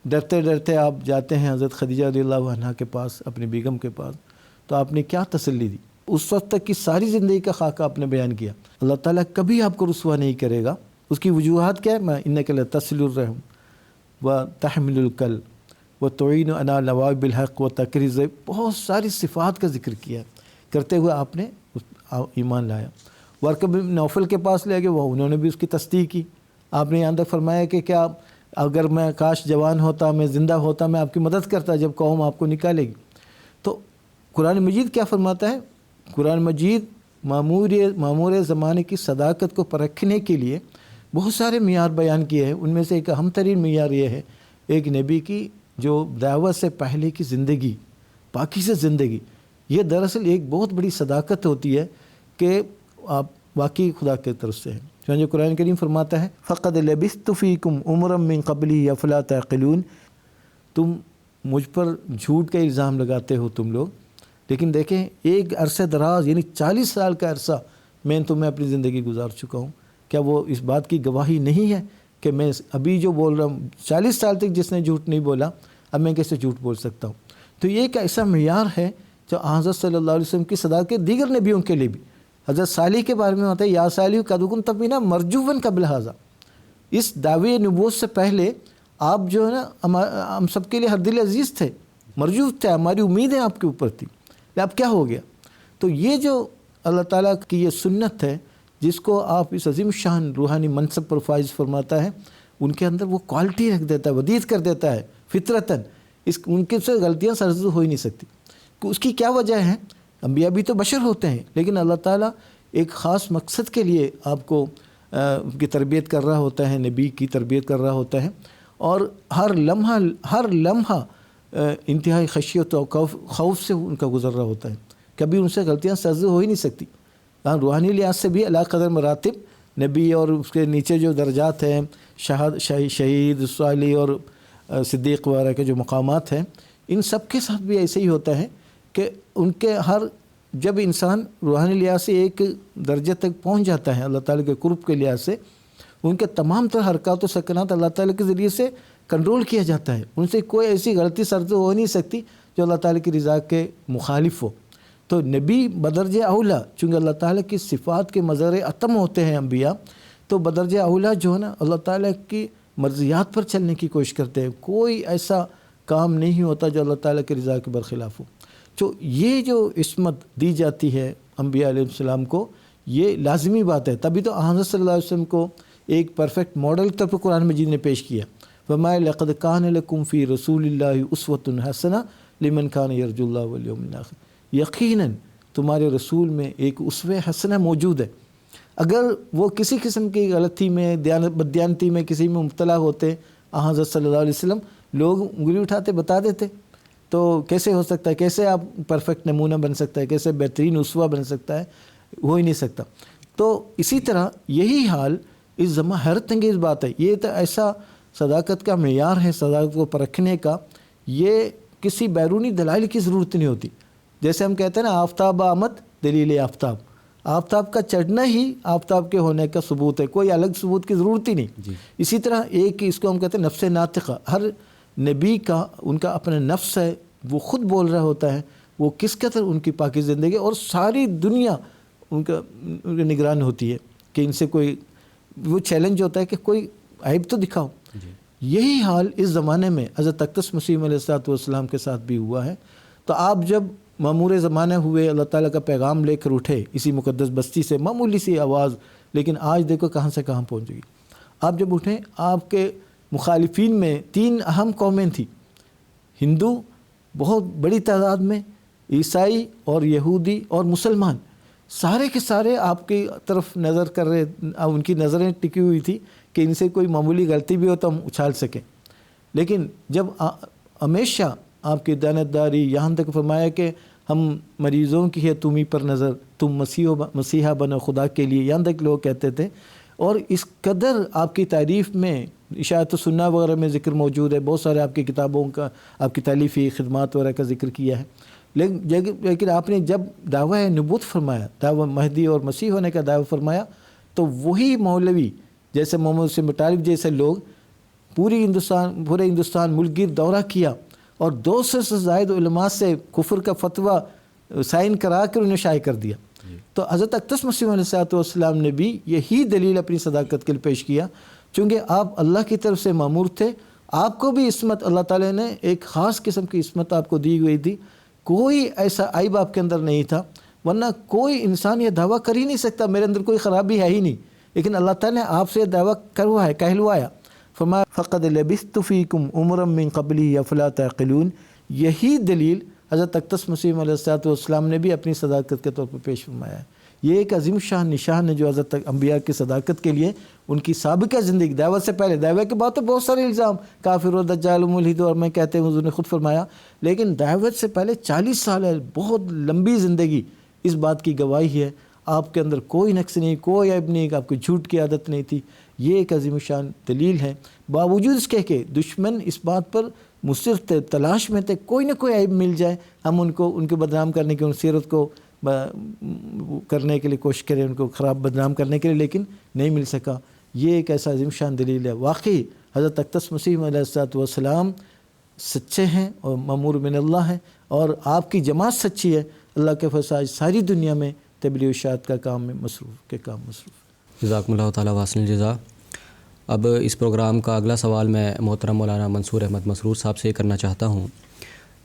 ڈرتے ڈرتے آپ جاتے ہیں حضرت خدیجہ رضی اللہ عنہا کے پاس، اپنی بیگم کے پاس، تو آپ نے کیا تسلی دی؟ اس وقت تک کی ساری زندگی کا خاکہ آپ نے بیان کیا۔ اللہ تعالیٰ کبھی آپ کو رسوا نہیں کرے گا۔ اس کی وجوہات کیا ہے؟ میں انک لتصل الرحم وتحمل الکل وتعین علی نوائب الحق وتقری الضیف، بہت ساری صفات کا ذکر کیا کرتے ہوئے آپ نے ایمان لایا۔ ورقہ بن نوفل کے پاس لے گئے، وہ انہوں نے بھی اس کی تصدیق کی۔ آپ نے یہاں تک فرمایا کہ کیا اگر میں کاش جوان ہوتا، میں زندہ ہوتا، میں آپ کی مدد کرتا جب قوم آپ کو نکالے گی۔ تو قرآن مجید کیا فرماتا ہے؟ قرآن مجید معمور زمانے کی صداقت کو پرکھنے کے لیے بہت سارے معیار بیان کیے ہیں، ان میں سے ایک اہم ترین معیار یہ ہے ایک نبی کی جو دعوت سے پہلے کی زندگی، پاکیزہ زندگی، یہ دراصل ایک بہت بڑی صداقت ہوتی ہے کہ آپ واقعی خدا کی طرف سے ہیں۔ چنانچہ قرآن کریم فرماتا ہے فقد لبثت فیکم عمرا من قبلی افلا تعقلون، تم مجھ پر جھوٹ کا الزام لگاتے ہو تم لوگ، لیکن دیکھیں ایک عرصہ دراز یعنی 40 سال کا عرصہ میں تمہیں اپنی زندگی گزار چکا ہوں، کیا وہ اس بات کی گواہی نہیں ہے کہ میں ابھی جو بول رہا ہوں 40 سال تک جس نے جھوٹ نہیں بولا، اب میں کیسے جھوٹ بول سکتا ہوں؟ تو یہ ایک ایسا معیار ہے جو حضرت صلی اللہ علیہ وسلم کی صداقت دیگر نبیوں کے لیے بھی۔ حضرت صالح کے بارے میں ہوتا ہے یا صالح قد کنت فینا مرجوا قبل ھذا، اس دعوی نبوت سے پہلے آپ جو ہے نا ہم سب کے لیے ہر دل عزیز تھے، مرجو تھے، ہماری امیدیں آپ کے اوپر تھی، اب کیا ہو گیا؟ تو یہ جو اللہ تعالیٰ کی یہ سنت ہے جس کو آپ اس عظیم شان روحانی منصب پر فائز فرماتا ہے، ان کے اندر وہ کوالٹی رکھ دیتا ہے، ودیت کر دیتا ہے فطرتاً، ان کے سے غلطیاں سرزد ہو ہی نہیں سکتی۔ اس کی کیا وجہ ہے؟ انبیاء بھی تو بشر ہوتے ہیں، لیکن اللہ تعالیٰ ایک خاص مقصد کے لیے آپ کو کی تربیت کر رہا ہوتا ہے، نبی کی تربیت کر رہا ہوتا ہے، اور ہر لمحہ انتہائی خشیت و خوف سے ان کا گزر رہا ہوتا ہے، کبھی ان سے غلطیاں سرزد ہو ہی نہیں سکتی۔ روحانی لحاظ سے بھی اللہ قدر مراتب نبی اور اس کے نیچے جو درجات ہیں، شہید، صالح اور صدیق وغیرہ کے جو مقامات ہیں، ان سب کے ساتھ بھی ایسے ہی ہوتا ہے کہ ان کے ہر جب انسان روحانی لحاظ سے ایک درجے تک پہنچ جاتا ہے اللہ تعالیٰ کے قرب کے لحاظ سے، ان کے تمام تر حرکات و سکنات اللہ تعالیٰ کے ذریعے سے کنٹرول کیا جاتا ہے، ان سے کوئی ایسی غلطی سرزد ہو نہیں سکتی جو اللہ تعالیٰ کی رضا کے مخالف ہو۔ تو نبی بدرجہ اولا، چونکہ اللہ تعالیٰ کی صفات کے مظہر اتم ہوتے ہیں انبیاء، تو بدرجہ اولا جو ہے نا اللہ تعالیٰ کی مرضیات پر چلنے کی کوشش کرتے ہیں۔ کوئی ایسا کام نہیں ہوتا جو اللہ تعالیٰ کی رضا کے برخلاف ہو۔ تو یہ جو عصمت دی جاتی ہے انبیاء علیہ السلام کو، یہ لازمی بات ہے، تبھی تو حضرت صلی اللہ علیہ وسلم کو ایک پرفیکٹ ماڈل کے طور پر قرآن مجید نے پیش کیا۔ فرمایا لقد کان لکم فی رسول اللہ اسوۃ حسنہ لمن کان یرجو اللہ والیوم الآخر، یقیناً تمہارے رسول میں ایک اسوہ حسنہ موجود ہے۔ اگر وہ کسی قسم کی غلطی میں، بددیانتی میں کسی میں مبتلا ہوتے، حضرت صلی اللہ علیہ وسلم لوگ انگلی اٹھاتے بتا دیتے، تو کیسے ہو سکتا ہے، کیسے آپ پرفیکٹ نمونہ بن سکتا ہے، کیسے بہترین اسوہ بن سکتا ہے، ہو ہی نہیں سکتا۔ تو اسی طرح یہی حال اس زمانے، حیرت انگیز بات ہے، یہ تو ایسا صداقت کا معیار ہے، صداقت کو پرکھنے کا، یہ کسی بیرونی دلائل کی ضرورت نہیں ہوتی۔ جیسے ہم کہتے ہیں نا آفتاب آمد دلیل آفتاب، آفتاب کا چڑھنا ہی آفتاب کے ہونے کا ثبوت ہے، کوئی الگ ثبوت کی ضرورت ہی نہیں۔ اسی طرح ایک اس کو ہم کہتے ہیں نفس ناطقہ، ہر نبی کا ان کا اپنا نفس ہے، وہ خود بول رہا ہوتا ہے، وہ کس قدر ان کی پاکی زندگی، اور ساری دنیا ان کا نگران ہوتی ہے کہ ان سے کوئی، وہ چیلنج ہوتا ہے کہ کوئی عیب تو دکھاؤ۔ یہی حال اس زمانے میں حضرت اقدس مسیح علیہ السلام کے ساتھ بھی ہوا ہے۔ تو آپ جب معمور زمانہ ہوئے، اللہ تعالیٰ کا پیغام لے کر اٹھے اسی مقدس بستی سے، معمولی سی آواز، لیکن آج دیکھو کہاں سے کہاں پہنچ گئی۔ آپ جب اٹھیں، آپ کے مخالفین میں 3 اہم قومیں تھیں، ہندو بہت بڑی تعداد میں، عیسائی اور یہودی اور مسلمان، سارے کے سارے آپ کی طرف نظر کر رہے، ان کی نظریں ٹکی ہوئی تھی کہ ان سے کوئی معمولی غلطی بھی ہو تو ہم اچھال سکیں۔ لیکن جب ہمیشہ آپ کی دیانتداری، یہاں تک فرمایا کہ ہم مریضوں کی ہے تم ہی پر نظر، تم مسیحا بنو خدا کے لیے، یہاں تک لوگ کہتے تھے۔ اور اس قدر آپ کی تعریف میں اشاعت و سنہ وغیرہ میں ذکر موجود ہے، بہت سارے آپ کی کتابوں کا، آپ کی تالیفی خدمات وغیرہ کا ذکر کیا ہے۔ لیکن آپ نے جب دعویٰ نبوت فرمایا، دعویٰ مہدی اور مسیح ہونے کا دعویٰ فرمایا، تو وہی مولوی جیسے محمد حسین مطالب جیسے لوگ پورے ہندوستان ملک گیر دورہ کیا اور 200 سے زائد علماء سے کفر کا فتویٰ سائن کرا کر انہیں شائع کر دیا۔ تو حضرت اقدس مسیح علیہ السلام نے بھی یہی دلیل اپنی صداقت کے لیے پیش کیا، چونکہ آپ اللہ کی طرف سے مامور تھے، آپ کو بھی عصمت اللہ تعالیٰ نے ایک خاص قسم کی عصمت آپ کو دی ہوئی تھی، کوئی ایسا عیب آپ کے اندر نہیں تھا، ورنہ کوئی انسان یہ دعویٰ کر ہی نہیں سکتا میرے اندر کوئی خرابی ہے ہی نہیں، لیکن اللہ تعالیٰ نے آپ سے دعویٰ کہلوایا۔ فرمایا فقد لبثت فیکم عمرا من قبلی افلا تعقلون، یہی دلیل حضرت اقدس مسیح علیہ السلام نے بھی اپنی صداقت کے طور پر پیش فرمایا ہے۔ یہ ایک عظیم شان نشان ہے جو حضرت انبیاء کی صداقت کے لیے ان کی سابقہ زندگی، دعوت سے پہلے، دعوت کے بعد تو بہت سارے الزام، کافر و دجال و ملحد اور میں کہتے ہیں حضور نے خود فرمایا، لیکن دعوت سے پہلے 40 سال ہے، بہت لمبی زندگی، اس بات کی گواہی ہے آپ کے اندر کوئی نقص نہیں، کوئی عیب نہیں، آپ کو جھوٹ کی عادت نہیں تھی۔ یہ ایک عظیم شان دلیل ہے، باوجود اس کے کہ دشمن اس بات پر مصر تھے، تلاش میں تھے کوئی نہ کوئی عیب مل جائے، ہم ان کو بدنام کرنے کی، ان سیرت کو کرنے کے لیے کوشش کریں، ان کو خراب بدنام کرنے کے لیے، لیکن نہیں مل سکا۔ یہ ایک ایسا عظیم شان دلیل ہے۔ واقعی حضرت اقدس مسیح علیہ السلام سچے ہیں اور مامور من اللہ ہیں، اور آپ کی جماعت سچی ہے، اللہ کے فضل ساری دنیا میں تبلیغ و اشاعت کا کام میں مصروف۔ جزاکم اللہ تعالیٰ واسن الجزا۔ اب اس پروگرام کا اگلا سوال میں محترم مولانا منصور احمد مسرور صاحب سے کرنا چاہتا ہوں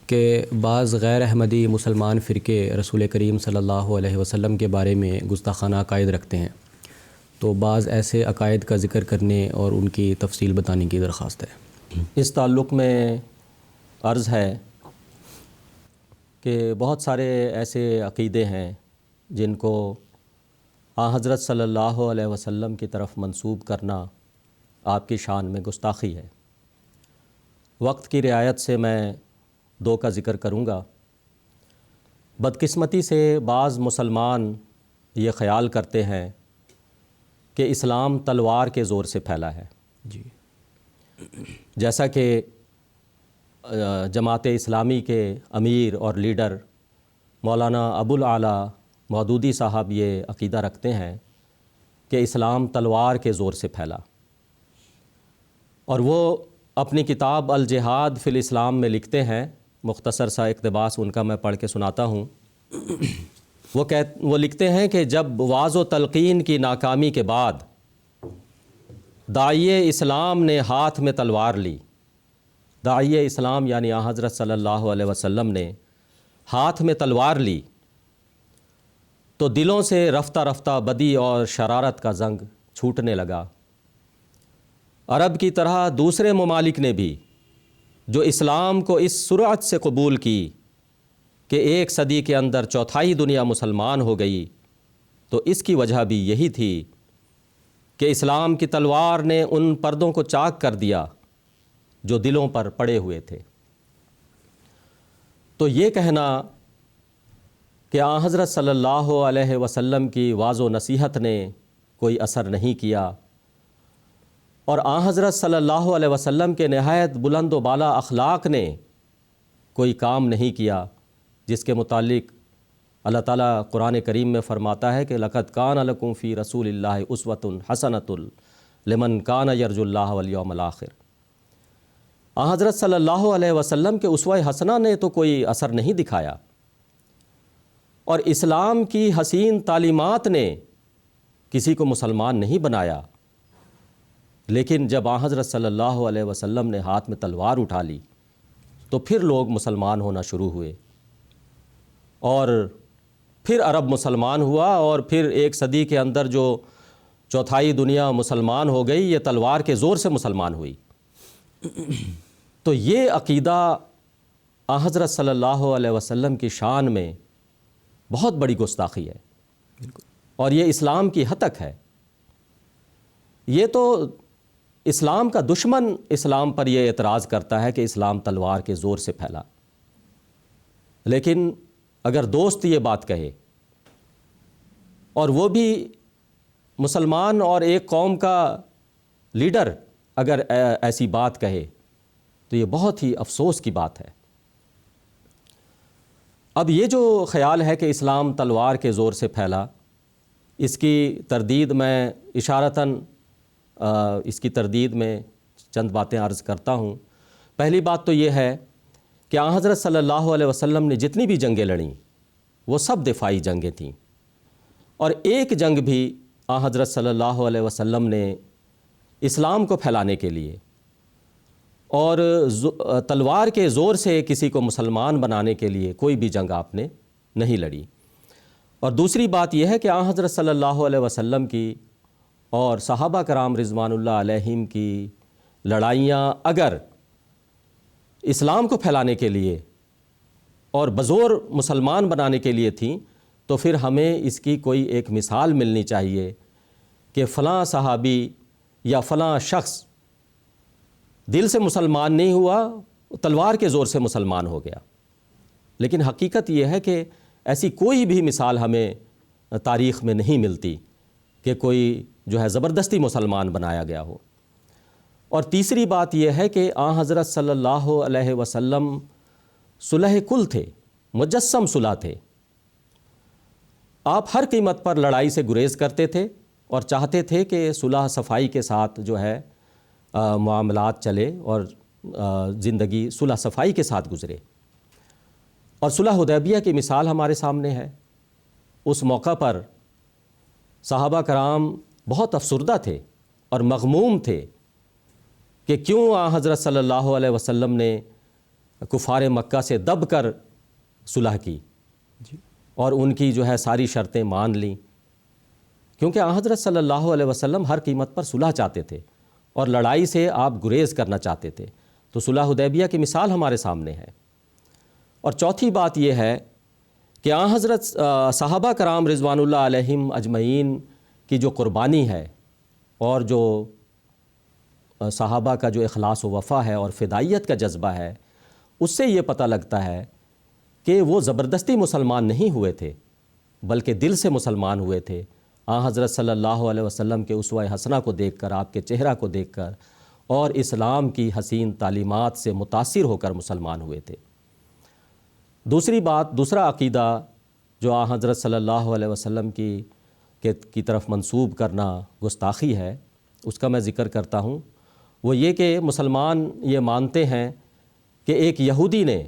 کہ بعض غیر احمدی مسلمان فرقے رسول کریم صلی اللہ علیہ وسلم کے بارے میں گستاخانہ عقائد رکھتے ہیں، تو بعض ایسے عقائد کا ذکر کرنے اور ان کی تفصیل بتانے کی درخواست ہے۔ اس تعلق میں عرض ہے کہ بہت سارے ایسے عقیدے ہیں جن کو حضرت صلی اللہ علیہ وسلم کی طرف منسوب کرنا آپ کی شان میں گستاخی ہے۔ وقت کی رعایت سے میں 2 کا ذکر کروں گا۔ بدقسمتی سے بعض مسلمان یہ خیال کرتے ہیں کہ اسلام تلوار کے زور سے پھیلا ہے، جیسا کہ جماعت اسلامی کے امیر اور لیڈر مولانا ابوالعلا مودودی صاحب یہ عقیدہ رکھتے ہیں کہ اسلام تلوار کے زور سے پھیلا، اور وہ اپنی کتاب الجہاد فی الاسلام میں لکھتے ہیں، مختصر سا اقتباس ان کا میں پڑھ کے سناتا ہوں۔ وہ لکھتے ہیں کہ جب وعظ و تلقین کی ناکامی کے بعد داعی اسلام نے ہاتھ میں تلوار لی، داعی اسلام یعنی آن حضرت صلی اللہ علیہ وسلم نے ہاتھ میں تلوار لی، تو دلوں سے رفتہ رفتہ بدی اور شرارت کا زنگ چھوٹنے لگا۔ عرب کی طرح دوسرے ممالک نے بھی جو اسلام کو اس سرعت سے قبول کی کہ 1 صدی کے اندر چوتھائی دنیا مسلمان ہو گئی، تو اس کی وجہ بھی یہی تھی کہ اسلام کی تلوار نے ان پردوں کو چاک کر دیا جو دلوں پر پڑے ہوئے تھے۔ تو یہ کہنا کہ آن حضرت صلی اللہ علیہ وسلم کی وعظ و نصیحت نے کوئی اثر نہیں کیا، اور آن حضرت صلی اللہ علیہ وسلم کے نہایت بلند و بالا اخلاق نے کوئی کام نہیں کیا، جس کے متعلق اللہ تعالیٰ قرآن کریم میں فرماتا ہے کہ لَقَدْ كَانَ لَكُمْ فِي رَسُولِ اللَّهِ أُسْوَةٌ حَسَنَةٌ لِمَنْ كَانَ يَرْجُو اللَّهَ وَالْيَوْمَ الْآخِرَ۔ آن حضرت صلی اللہ علیہ وسلم کے اسوہ حسنہ نے تو کوئی اثر نہیں دکھایا، اور اسلام کی حسین تعلیمات نے کسی کو مسلمان نہیں بنایا، لیکن جب آن حضرت صلی اللہ علیہ وسلم نے ہاتھ میں تلوار اٹھا لی تو پھر لوگ مسلمان ہونا شروع ہوئے، اور پھر عرب مسلمان ہوا، اور پھر 1 صدی کے اندر جو چوتھائی دنیا مسلمان ہو گئی یہ تلوار کے زور سے مسلمان ہوئی۔ تو یہ عقیدہ آن حضرت صلی اللہ علیہ وسلم کی شان میں بہت بڑی گستاخی ہے، اور یہ اسلام کی ہتک ہے۔ یہ تو اسلام کا دشمن اسلام پر یہ اعتراض کرتا ہے کہ اسلام تلوار کے زور سے پھیلا، لیکن اگر دوست یہ بات کہے، اور وہ بھی مسلمان اور ایک قوم کا لیڈر اگر ایسی بات کہے، تو یہ بہت ہی افسوس کی بات ہے۔ اب یہ جو خیال ہے کہ اسلام تلوار کے زور سے پھیلا، اس کی تردید میں اشارتاً اس کی تردید میں چند باتیں عرض کرتا ہوں۔ پہلی بات تو یہ ہے کہ آن حضرت صلی اللہ علیہ وسلم نے جتنی بھی جنگیں لڑیں وہ سب دفاعی جنگیں تھیں، اور ایک جنگ بھی آن حضرت صلی اللہ علیہ وسلم نے اسلام کو پھیلانے کے لیے اور تلوار کے زور سے کسی کو مسلمان بنانے کے لیے کوئی بھی جنگ آپ نے نہیں لڑی۔ اور دوسری بات یہ ہے کہ آن حضرت صلی اللہ علیہ وسلم کی اور صحابہ کرام رضوان اللہ علیہم کی لڑائیاں اگر اسلام کو پھیلانے کے لیے اور بزور مسلمان بنانے کے لیے تھیں، تو پھر ہمیں اس کی کوئی ایک مثال ملنی چاہیے کہ فلاں صحابی یا فلاں شخص دل سے مسلمان نہیں ہوا، تلوار کے زور سے مسلمان ہو گیا۔ لیکن حقیقت یہ ہے کہ ایسی کوئی بھی مثال ہمیں تاریخ میں نہیں ملتی کہ کوئی جو ہے زبردستی مسلمان بنایا گیا ہو۔ اور تیسری بات یہ ہے کہ آن حضرت صلی اللہ علیہ وسلم صلح کل تھے، مجسم صلح تھے۔ آپ ہر قیمت پر لڑائی سے گریز کرتے تھے اور چاہتے تھے کہ صلح صفائی کے ساتھ جو ہے معاملات چلے اور زندگی صلح صفائی کے ساتھ گزرے۔ اور صلح حدیبیہ کی مثال ہمارے سامنے ہے۔ اس موقع پر صحابہ کرام بہت افسردہ تھے اور مغموم تھے کہ کیوں آن حضرت صلی اللہ علیہ وسلم نے کفار مکہ سے دب کر صلح کی اور ان کی جو ہے ساری شرطیں مان لیں، کیونکہ آن حضرت صلی اللہ علیہ وسلم ہر قیمت پر صلح چاہتے تھے اور لڑائی سے آپ گریز کرنا چاہتے تھے۔ تو صلح حدیبیہ کی مثال ہمارے سامنے ہے۔ اور چوتھی بات یہ ہے کہ آن حضرت صحابہ کرام رضوان اللہ علیہم اجمعین کی جو قربانی ہے اور جو صحابہ کا جو اخلاص و وفا ہے اور فدائیت کا جذبہ ہے، اس سے یہ پتہ لگتا ہے کہ وہ زبردستی مسلمان نہیں ہوئے تھے بلکہ دل سے مسلمان ہوئے تھے۔ آن حضرت صلی اللہ علیہ وسلم کے اسوہ حسنہ کو دیکھ کر، آپ کے چہرہ کو دیکھ کر اور اسلام کی حسین تعلیمات سے متاثر ہو کر مسلمان ہوئے تھے۔ دوسری بات، دوسرا عقیدہ جو آن حضرت صلی اللہ علیہ وسلم کی طرف منسوب کرنا گستاخی ہے، اس کا میں ذکر کرتا ہوں۔ وہ یہ کہ مسلمان یہ مانتے ہیں کہ ایک یہودی نے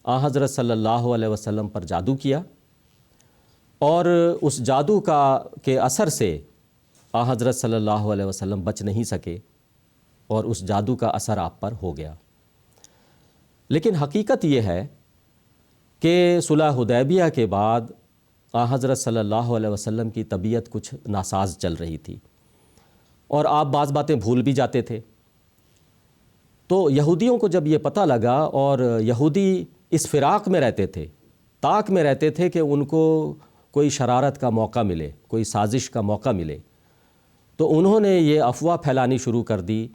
آن حضرت صلی اللہ علیہ وسلم پر جادو کیا، اور اس جادو کے اثر سے آن حضرت صلی اللہ علیہ وسلم بچ نہیں سکے، اور اس جادو کا اثر آپ پر ہو گیا۔ لیکن حقیقت یہ ہے کہ صلح حدیبیہ کے بعد آن حضرت صلی اللہ علیہ وسلم کی طبیعت کچھ ناساز چل رہی تھی، اور آپ بعض باتیں بھول بھی جاتے تھے۔ تو یہودیوں کو جب یہ پتہ لگا، اور یہودی اس فراق میں رہتے تھے، طاق میں رہتے تھے کہ ان کو کوئی شرارت کا موقع ملے، کوئی سازش کا موقع ملے، تو انہوں نے یہ افواہ پھیلانی شروع کر دی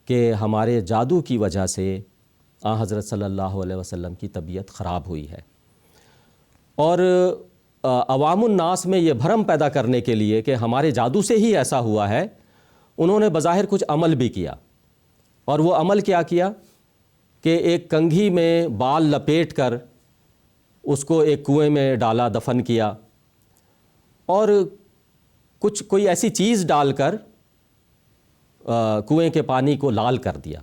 کہ ہمارے جادو کی وجہ سے آن حضرت صلی اللہ علیہ وسلم کی طبیعت خراب ہوئی ہے۔ اور عوام الناس میں یہ بھرم پیدا کرنے کے لیے کہ ہمارے جادو سے ہی ایسا ہوا ہے، انہوں نے بظاہر کچھ عمل بھی کیا۔ اور وہ عمل کیا کیا کہ ایک کنگھی میں بال لپیٹ کر اس کو ایک کنویں میں ڈالا، دفن کیا، اور کوئی ایسی چیز ڈال کر کنویں کے پانی کو لال کر دیا،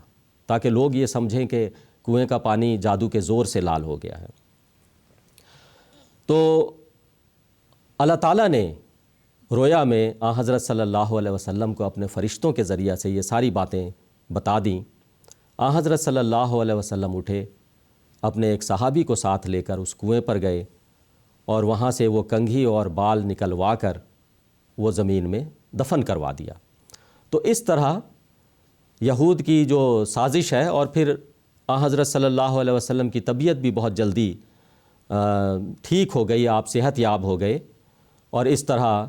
تاکہ لوگ یہ سمجھیں کہ کنویں کا پانی جادو کے زور سے لال ہو گیا ہے۔ تو اللہ تعالیٰ نے رویا میں آن حضرت صلی اللہ علیہ وسلم کو اپنے فرشتوں کے ذریعہ سے یہ ساری باتیں بتا دیں۔ آن حضرت صلی اللہ علیہ وسلم اٹھے، اپنے ایک صحابی کو ساتھ لے کر اس کنویں پر گئے، اور وہاں سے وہ کنگھی اور بال نکلوا کر وہ زمین میں دفن کروا دیا۔ تو اس طرح یہود کی جو سازش ہے، اور پھر آن حضرت صلی اللہ علیہ وسلم کی طبیعت بھی بہت جلدی ٹھیک ہو گئی، آپ صحت یاب ہو گئے، اور اس طرح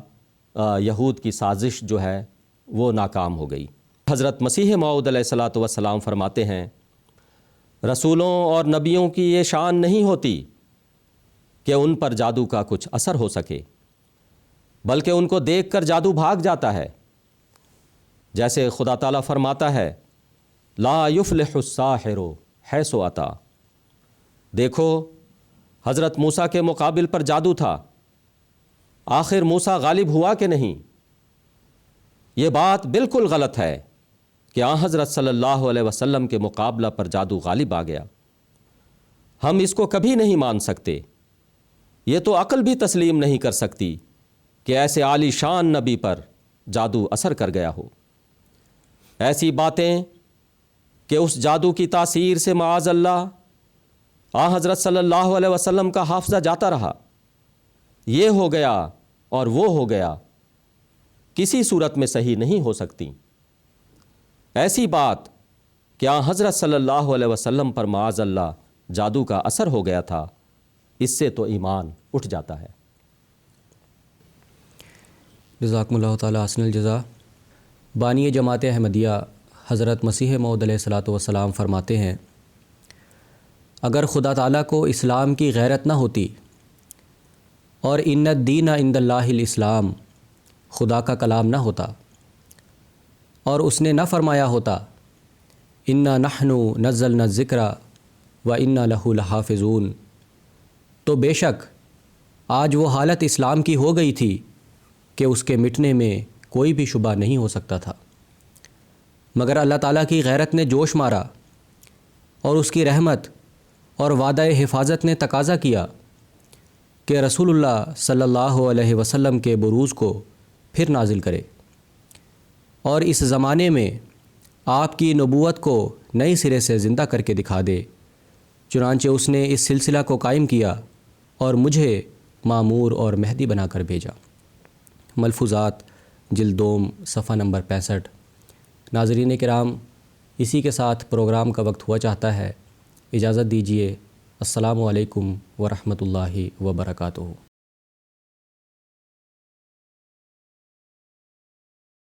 یہود کی سازش جو ہے وہ ناکام ہو گئی۔ حضرت مسیح موعود علیہ الصلاۃ والسلام فرماتے ہیں، رسولوں اور نبیوں کی یہ شان نہیں ہوتی کہ ان پر جادو کا کچھ اثر ہو سکے، بلکہ ان کو دیکھ کر جادو بھاگ جاتا ہے۔ جیسے خدا تعالیٰ فرماتا ہے، لا یفلح الساحر حیث اتی۔ دیکھو، حضرت موسیٰ کے مقابل پر جادو تھا، آخر موسیٰ غالب ہوا کہ نہیں؟ یہ بات بالکل غلط ہے کہ آن حضرت صلی اللہ علیہ وسلم کے مقابلہ پر جادو غالب آ گیا۔ ہم اس کو کبھی نہیں مان سکتے، یہ تو عقل بھی تسلیم نہیں کر سکتی کہ ایسے عالی شان نبی پر جادو اثر کر گیا ہو۔ ایسی باتیں کہ اس جادو کی تاثیر سے معاذ اللہ آن حضرت صلی اللہ علیہ وسلم کا حافظہ جاتا رہا، یہ ہو گیا اور وہ ہو گیا، کسی صورت میں صحیح نہیں ہو سکتی۔ ایسی بات کہ آن حضرت صلی اللہ علیہ وسلم پر معاذ اللہ جادو کا اثر ہو گیا تھا، اس سے تو ایمان اٹھ جاتا ہے۔ جزاکم اللہ تعالیٰ احسن الجزا۔ بانی جماعت احمدیہ حضرت مسیح موعود علیہ الصلاۃ والسلام فرماتے ہیں، اگر خدا تعالیٰ کو اسلام کی غیرت نہ ہوتی، اور ان الدین عند اللہ الاسلام خدا کا کلام نہ ہوتا، اور اس نے نہ فرمایا ہوتا انا نحن نزلنا الذکر و انا لہ لحافظون، تو بے شک آج وہ حالت اسلام کی ہو گئی تھی کہ اس کے مٹنے میں کوئی بھی شبہ نہیں ہو سکتا تھا۔ مگر اللہ تعالیٰ کی غیرت نے جوش مارا، اور اس کی رحمت اور وعدہ حفاظت نے تقاضا کیا کہ رسول اللہ صلی اللہ علیہ وسلم کے بروز کو پھر نازل کرے، اور اس زمانے میں آپ کی نبوت کو نئے سرے سے زندہ کر کے دکھا دے۔ چنانچہ اس نے اس سلسلہ کو قائم کیا اور مجھے مامور اور مہدی بنا کر بھیجا۔ ملفوظات جلد 2 صفحہ نمبر 65۔ ناظرین کرام، اسی کے ساتھ پروگرام کا وقت ہوا چاہتا ہے، اجازت دیجیے۔ السلام علیکم ورحمۃ اللہ وبرکاتہ۔